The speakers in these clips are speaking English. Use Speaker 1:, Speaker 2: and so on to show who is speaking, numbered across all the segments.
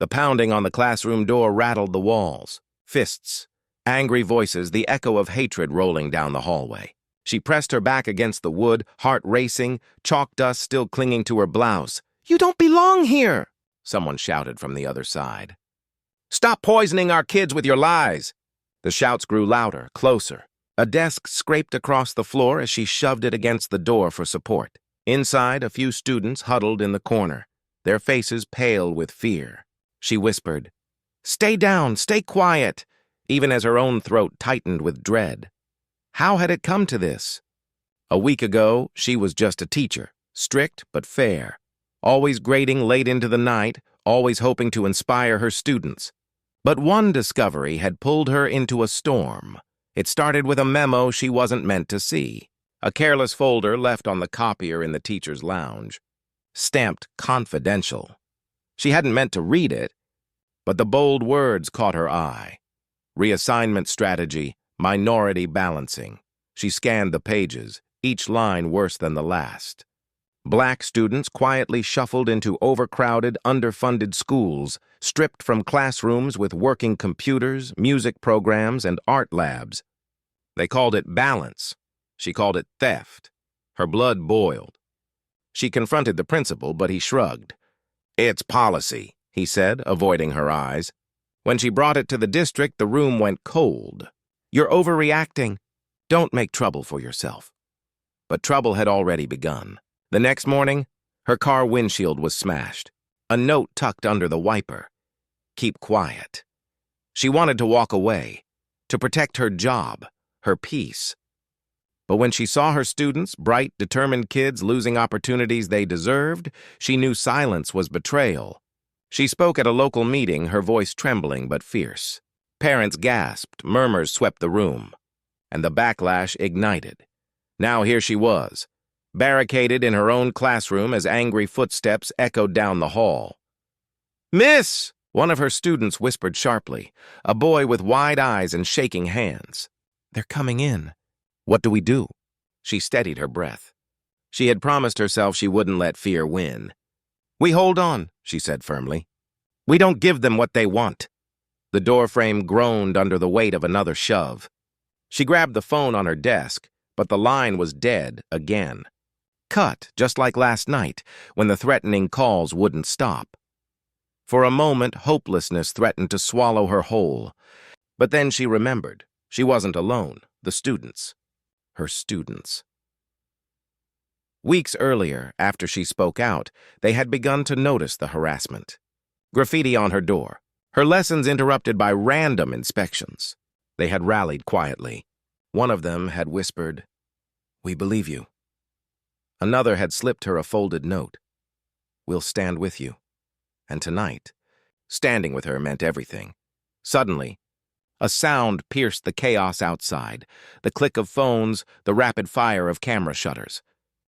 Speaker 1: The pounding on the classroom door rattled the walls. Fists, angry voices, the echo of hatred rolling down the hallway. She pressed her back against the wood, heart racing, chalk dust still clinging to her blouse. "You don't belong here!" someone shouted from the other side. "Stop poisoning our kids with your lies!" The shouts grew louder, closer. A desk scraped across the floor as she shoved it against the door for support. Inside, a few students huddled in the corner, their faces pale with fear. She whispered, "Stay down, stay quiet," even as her own throat tightened with dread. How had it come to this? A week ago, she was just a teacher, strict but fair, always grading late into the night, always hoping to inspire her students. But one discovery had pulled her into a storm. It started with a memo she wasn't meant to see, a careless folder left on the copier in the teacher's lounge, stamped confidential. She hadn't meant to read it, but the bold words caught her eye. Reassignment strategy, minority balancing. She scanned the pages, each line worse than the last. Black students quietly shuffled into overcrowded, underfunded schools, stripped from classrooms with working computers, music programs, and art labs. They called it balance. She called it theft. Her blood boiled. She confronted the principal, but he shrugged. "It's policy," he said, avoiding her eyes. When she brought it to the district, the room went cold. "You're overreacting. Don't make trouble for yourself." But trouble had already begun. The next morning, her car windshield was smashed. A note tucked under the wiper. "Keep quiet." She wanted to walk away, to protect her job, her peace. But when she saw her students, bright, determined kids losing opportunities they deserved, she knew silence was betrayal. She spoke at a local meeting, her voice trembling but fierce. Parents gasped, murmurs swept the room, and the backlash ignited. Now here she was, barricaded in her own classroom as angry footsteps echoed down the hall. "Miss!" one of her students whispered sharply, a boy with wide eyes and shaking hands. "They're coming in. What do we do?" She steadied her breath. She had promised herself she wouldn't let fear win. "We hold on," she said firmly. "We don't give them what they want." The doorframe groaned under the weight of another shove. She grabbed the phone on her desk, but the line was dead again. Cut, just like last night, when the threatening calls wouldn't stop. For a moment, hopelessness threatened to swallow her whole. But then she remembered. She wasn't alone. The students. Her students. Weeks earlier, after she spoke out, they had begun to notice the harassment. Graffiti on her door. Her lessons interrupted by random inspections. They had rallied quietly. One of them had whispered, "We believe you." Another had slipped her a folded note. "We'll stand with you." And tonight, standing with her meant everything. Suddenly, a sound pierced the chaos outside, the click of phones, the rapid fire of camera shutters.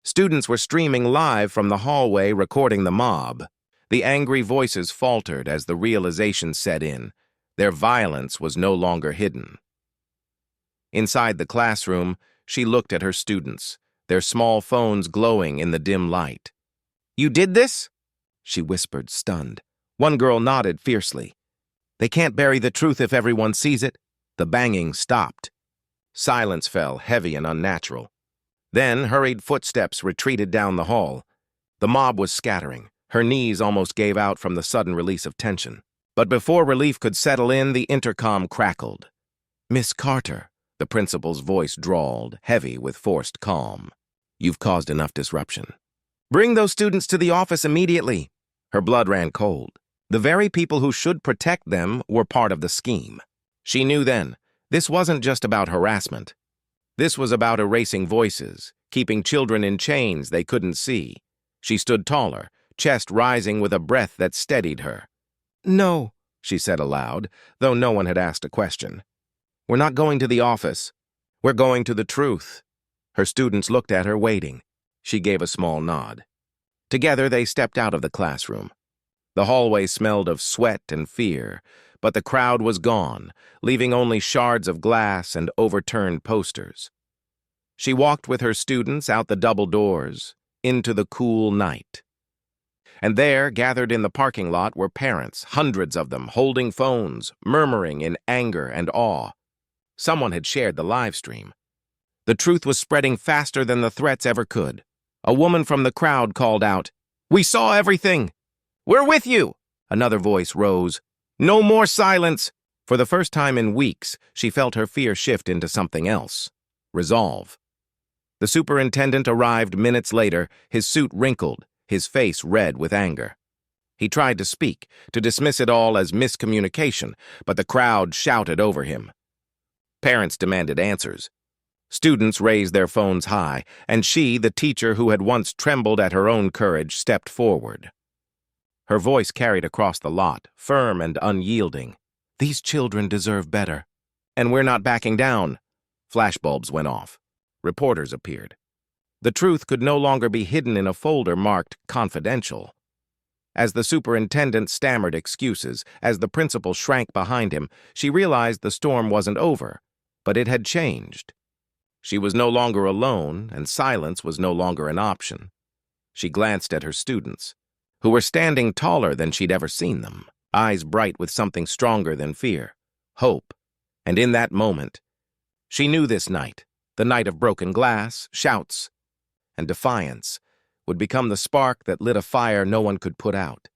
Speaker 1: Students were streaming live from the hallway, recording the mob. The angry voices faltered as the realization set in. Their violence was no longer hidden. Inside the classroom, she looked at her students, their small phones glowing in the dim light. "You did this?" she whispered, stunned. One girl nodded fiercely. "They can't bury the truth if everyone sees it." The banging stopped. Silence fell, heavy and unnatural. Then hurried footsteps retreated down the hall. The mob was scattering. Her knees almost gave out from the sudden release of tension. But before relief could settle in, the intercom crackled. "Miss Carter," the principal's voice drawled, heavy with forced calm. "You've caused enough disruption. Bring those students to the office immediately." Her blood ran cold. The very people who should protect them were part of the scheme. She knew then, this wasn't just about harassment. This was about erasing voices, keeping children in chains they couldn't see. She stood taller, chest rising with a breath that steadied her. "No," she said aloud, though no one had asked a question. "We're not going to the office. We're going to the truth." Her students looked at her, waiting. She gave a small nod. Together they stepped out of the classroom. The hallway smelled of sweat and fear, but the crowd was gone, leaving only shards of glass and overturned posters. She walked with her students out the double doors, into the cool night. And there, gathered in the parking lot, were parents, hundreds of them, holding phones, murmuring in anger and awe. Someone had shared the live stream. The truth was spreading faster than the threats ever could. A woman from the crowd called out, "We saw everything! We're with you!" Another voice rose, "No more silence!" For the first time in weeks, she felt her fear shift into something else. Resolve. The superintendent arrived minutes later, his suit wrinkled, his face red with anger. He tried to speak, to dismiss it all as miscommunication, but the crowd shouted over him. Parents demanded answers. Students raised their phones high, and she, the teacher who had once trembled at her own courage, stepped forward. Her voice carried across the lot, firm and unyielding. "These children deserve better. And we're not backing down." Flashbulbs went off. Reporters appeared. The truth could no longer be hidden in a folder marked confidential. As the superintendent stammered excuses, as the principal shrank behind him, she realized the storm wasn't over, but it had changed. She was no longer alone, and silence was no longer an option. She glanced at her students, who were standing taller than she'd ever seen them, eyes bright with something stronger than fear, hope. And in that moment, she knew this night, the night of broken glass, shouts, and defiance, would become the spark that lit a fire no one could put out.